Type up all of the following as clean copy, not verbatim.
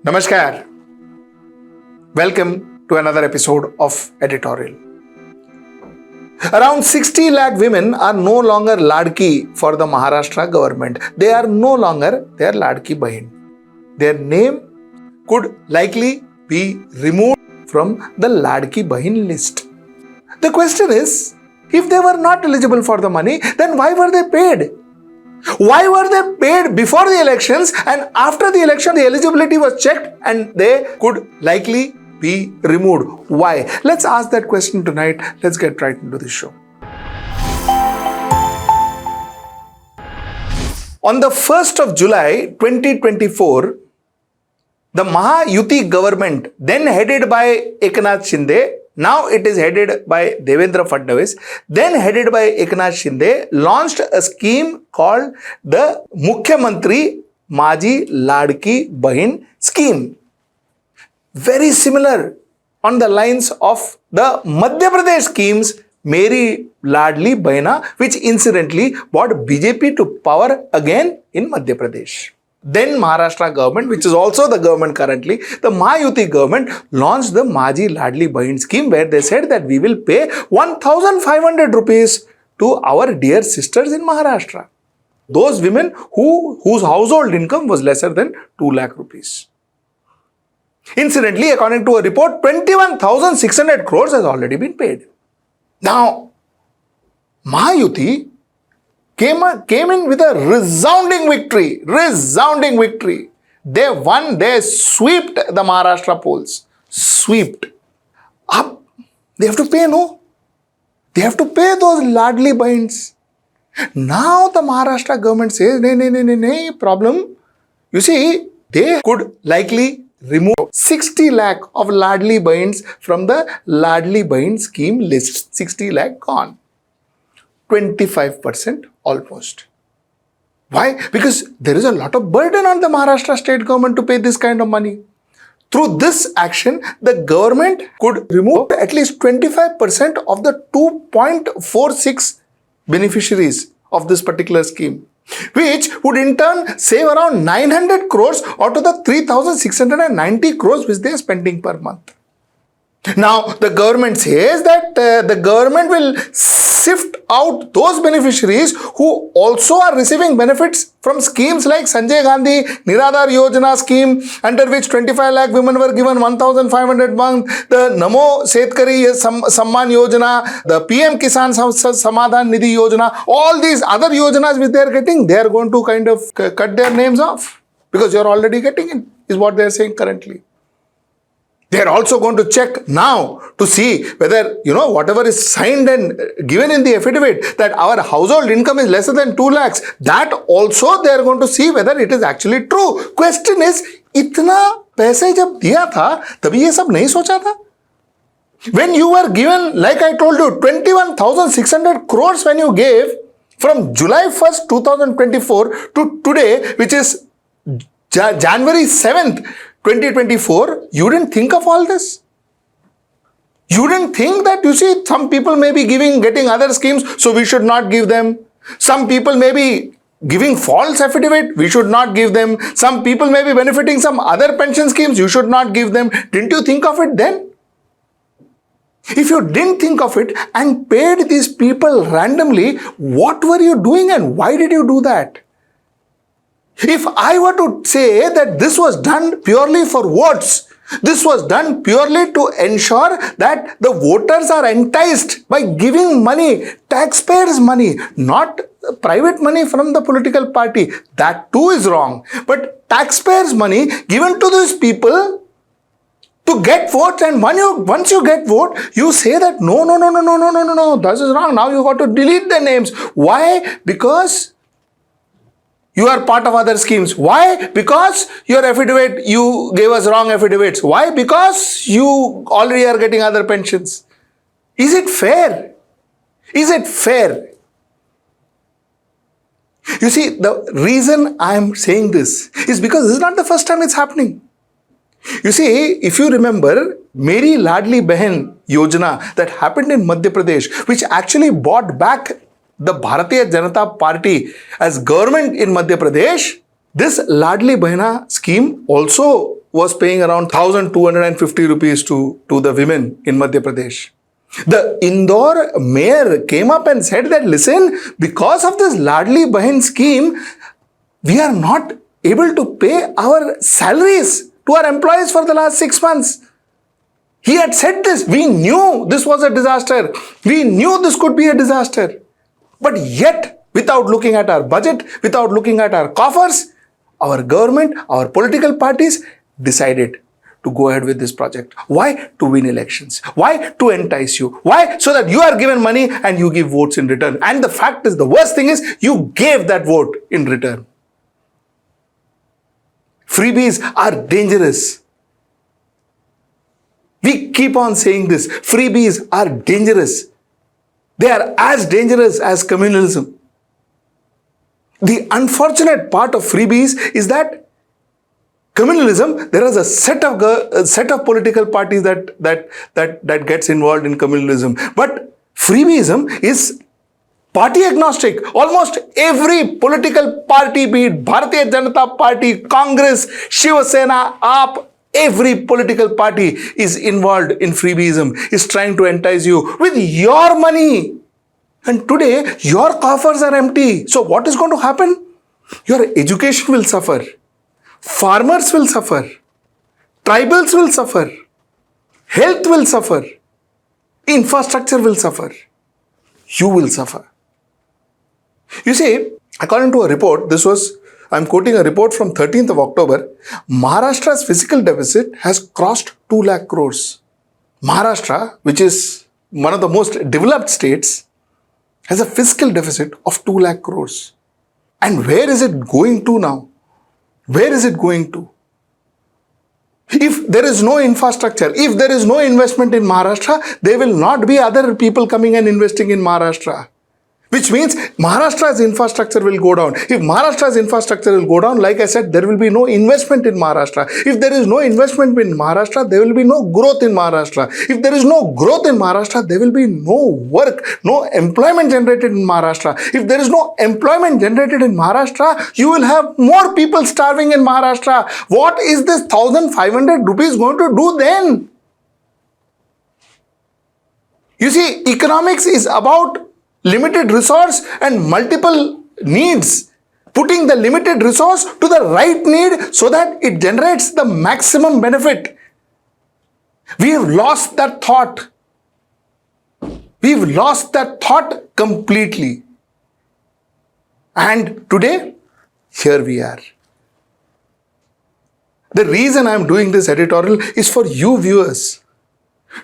Namaskar. Welcome to another episode of Editorial. Around 60 lakh women are no longer Ladki for the Maharashtra government. They are no longer their Ladki Bahin. Their name could likely be removed from the Ladki Bahin list. The question is, if they were not eligible for the money, then why were they paid? Why were they paid before the elections, and after the election the eligibility was checked and they could likely be removed? Why? Let's ask that question tonight. Let's get right into the show. On the 1st of July 2024, the Maha Yuti government, then headed by Eknath Shinde, now it is headed by Devendra Fadnavis, then headed by Eknath Shinde, launched a scheme called the Mukhyamantri Majhi Ladki Bahin scheme. Very similar on the lines of the Madhya Pradesh schemes Meri Ladli Bahina, which incidentally brought BJP to power again in Madhya Pradesh. Then Maharashtra government, which is also the government currently, the Mahayuti government launched the Majhi Ladki Bahin scheme, where they said that we will pay 1,500 rupees to our dear sisters in Maharashtra. Those women whose household income was lesser than 2 lakh rupees. Incidentally, according to a report, 21,600 crores has already been paid. Now, Mahayuti came in with a resounding victory. They won, they swept the Maharashtra polls. Swept. Up. They have to pay, no? They have to pay those Ladli Bahins. Now the Maharashtra government says, no, problem. You see, they could likely remove 60 lakh of Ladli Bahins from the Ladli Bahin scheme list. 60 lakh gone. 25% almost. Why? Because there is a lot of burden on the Maharashtra state government to pay this kind of money. Through this action, the government could remove at least 25% of the 2.46 beneficiaries of this particular scheme, which would in turn save around 900 crores out of the 3,690 crores which they are spending per month. Now, the government says that the government will sift out those beneficiaries who also are receiving benefits from schemes like Sanjay Gandhi Niradhar Yojna scheme, under which 25 lakh women were given 1,500 month, the Namo Setkari Samman Yojna, the PM Kisan Samadhan Nidhi Yojna, all these other Yojanas which they are getting, they are going to kind of cut their names off because you are already getting it, is what they are saying currently. They are also going to check now to see whether, whatever is signed and given in the affidavit that our household income is lesser than 2 lakhs, that also they are going to see whether it is actually true. Question is, इतना पैसे जब दिया था, तभी ये सब नहीं सोचा था? When you were given, like I told you, 21,600 crores when you gave from July 1st, 2024 to today, which is January 7th, 2024, you didn't think of all this? You didn't think that, some people may be getting other schemes, so we should not give them. Some people may be giving false affidavit, we should not give them. Some people may be benefiting some other pension schemes, you should not give them. Didn't you think of it then? If you didn't think of it and paid these people randomly, what were you doing and why did you do that? If I were to say that this was done purely for votes, this was done purely to ensure that the voters are enticed by giving money, taxpayers' money, not private money from the political party, that too is wrong. But taxpayers' money given to these people to get votes, and once you get vote, you say that no, this is wrong. Now you got to delete the names. Why? Because you are part of other schemes. Why? Because your affidavit, you gave us wrong affidavits. Why? Because you already are getting other pensions. Is it fair? Is it fair? You see, the reason I am saying this is because this is not the first time it's happening. You see, if you remember, Meri Ladki Bahin Yojna that happened in Madhya Pradesh, which actually brought back the Bharatiya Janata Party as government in Madhya Pradesh, this Ladli Bahina scheme also was paying around 1,250 rupees to the women in Madhya Pradesh. The Indore mayor came up and said that, listen, because of this Ladli Bahin scheme, we are not able to pay our salaries to our employees for the last 6 months. He had said this. We knew this was a disaster. We knew this could be a disaster. But yet, without looking at our budget, without looking at our coffers, our government, our political parties decided to go ahead with this project. Why? To win elections. Why? To entice you. Why? So that you are given money and you give votes in return. And the fact is, the worst thing is, you gave that vote in return. Freebies are dangerous. We keep on saying this. Freebies are dangerous. They are as dangerous as communalism. The unfortunate part of freebies is that communalism, there is a set of political parties that gets involved in communalism. But freebieism is party agnostic. Almost every political party, be it Bharatiya Janata Party, Congress, Shiva Sena, AAP, every political party is involved in freebieism, is trying to entice you with your money. And today, your coffers are empty. So what is going to happen? Your education will suffer. Farmers will suffer. Tribals will suffer. Health will suffer. Infrastructure will suffer. You will suffer. You see, according to a report, I'm quoting a report from 13th of October, Maharashtra's fiscal deficit has crossed 2 lakh crores. Maharashtra, which is one of the most developed states, has a fiscal deficit of 2 lakh crores. And where is it going to now? Where is it going to? If there is no infrastructure, if there is no investment in Maharashtra, there will not be other people coming and investing in Maharashtra. Which means Maharashtra's infrastructure will go down. If Maharashtra's infrastructure will go down, like I said, there will be no investment in Maharashtra. If there is no investment in Maharashtra, there will be no growth in Maharashtra. If there is no growth in Maharashtra, there will be no work, no employment generated in Maharashtra. If there is no employment generated in Maharashtra, you will have more people starving in Maharashtra. What is this 1,500 rupees going to do then? You see, economics is about limited resource and multiple needs. Putting the limited resource to the right need so that it generates the maximum benefit. We have lost that thought. We've lost that thought completely. And today, here we are. The reason I'm doing this editorial is for you viewers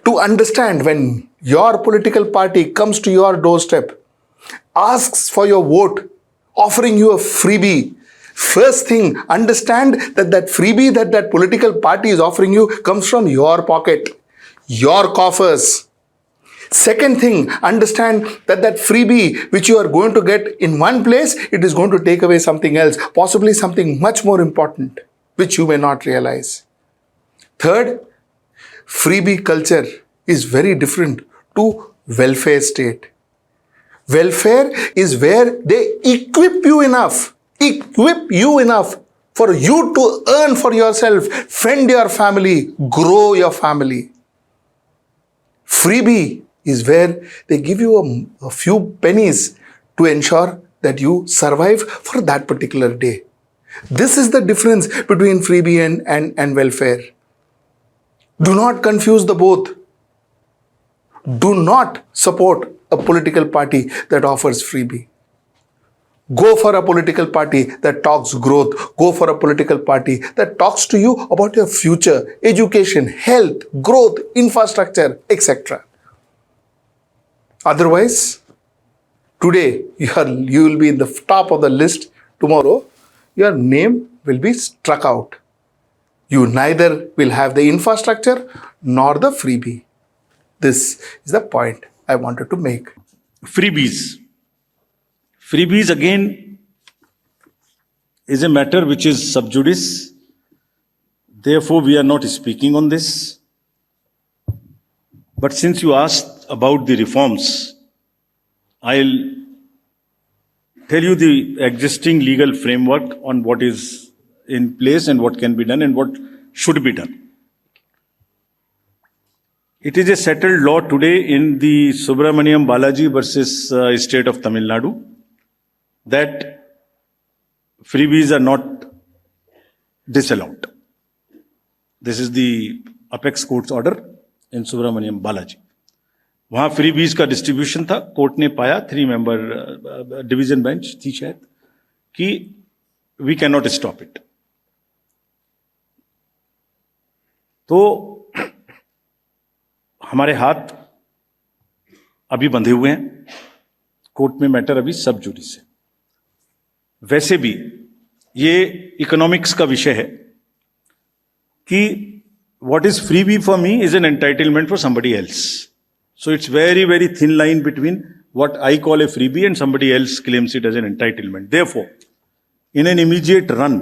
to understand when your political party comes to your doorstep, asks for your vote, offering you a freebie. First thing, understand that that freebie that political party is offering you comes from your pocket, your coffers. Second thing, understand that that freebie which you are going to get in one place, it is going to take away something else, possibly something much more important, which you may not realize. Third, freebie culture is very different to welfare state. Welfare is where they equip you enough for you to earn for yourself, fend your family, grow your family. Freebie is where they give you a few pennies to ensure that you survive for that particular day. This is the difference between freebie and welfare. Do not confuse the both. Do not support a political party that offers freebie. Go for a political party that talks growth. Go for a political party that talks to you about your future, education, health, growth, infrastructure, etc. Otherwise, today you will be in the top of the list. Tomorrow, your name will be struck out. You neither will have the infrastructure nor the freebie. This is the point I wanted to make. Freebies. Freebies again is a matter which is sub judice. Therefore, we are not speaking on this. But since you asked about the reforms, I'll tell you the existing legal framework on what is in place and what can be done and what should be done. It is a settled law today in the Subramaniam Balaji versus state of Tamil Nadu that freebies are not disallowed. This is the apex court's order in Subramaniam Balaji. वहाँ freebies का distribution था, court ने पाया 3 member division bench थी शायद कि we can not stop it. तो हमारे हाथ अभी बंधे हुए हैं, कोर्ट में मैटर अभी सब जुडिस है. वैसे भी ये इकोनॉमिक्स का विषय है कि what is freebie for me is an entitlement for somebody else. So it's very, very thin line between what I call a freebie and somebody else claims it as an entitlement. Therefore, in an immediate run,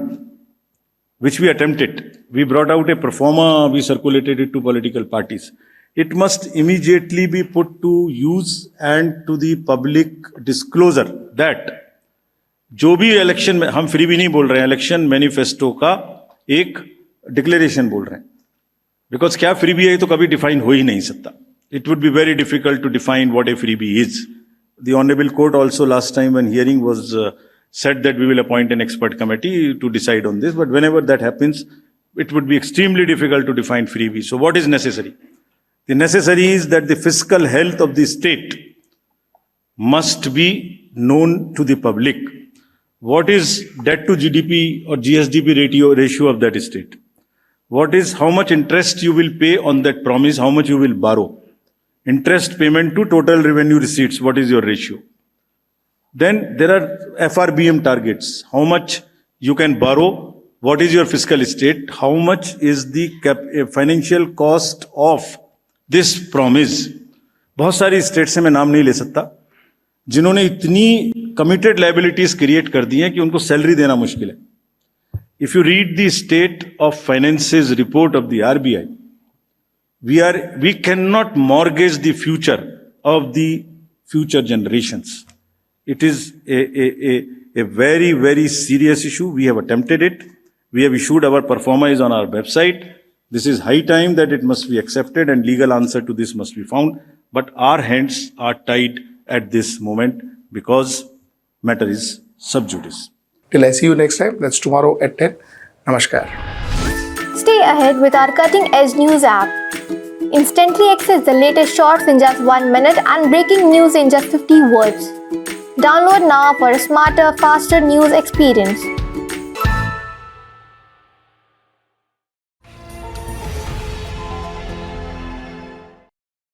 which we attempted, we brought out a pro forma, we circulated it to political parties. It must immediately be put to use and to the public disclosure that जो भी election में, हम freebie नहीं बोल रहे हैं, election manifesto का एक डिक्लेरेशन बोल रहे हैं. बिकॉज क्या फ्रीबी है तो कभी डिफाइन हो ही नहीं सकता. It would be very difficult to define what a freebie is. The honourable court also last time when hearing was said that we will appoint an expert committee to decide on this, but whenever that happens, it would be extremely difficult to define freebie. So what is necessary? The necessary is that the fiscal health of the state must be known to the public. What is debt to GDP or GSDP ratio of that state? What is how much interest you will pay on that promise, how much you will borrow? Interest payment to total revenue receipts, what is your ratio? Then there are FRBM targets. How much you can borrow? What is your fiscal state? How much is the financial cost of this promise? बहुत सारी state से मैं नाम नहीं ले सकता जिन्होंने इतनी कमिटेड लायबिलिटीज क्रिएट कर दी हैं कि उनको सैलरी देना मुश्किल है. If you read the state of finances report of the RBI, we cannot mortgage the future of the future generations. It is a very, very serious issue. We have attempted it. We have issued our performance on our website. This is high time that it must be accepted and legal answer to this must be found. But our hands are tied at this moment because matter is sub judice. Till I see you next time, that's tomorrow at 10. Namaskar. Stay ahead with our cutting edge news app. Instantly access the latest shorts in just 1 minute and breaking news in just 50 words. Download now for a smarter, faster news experience.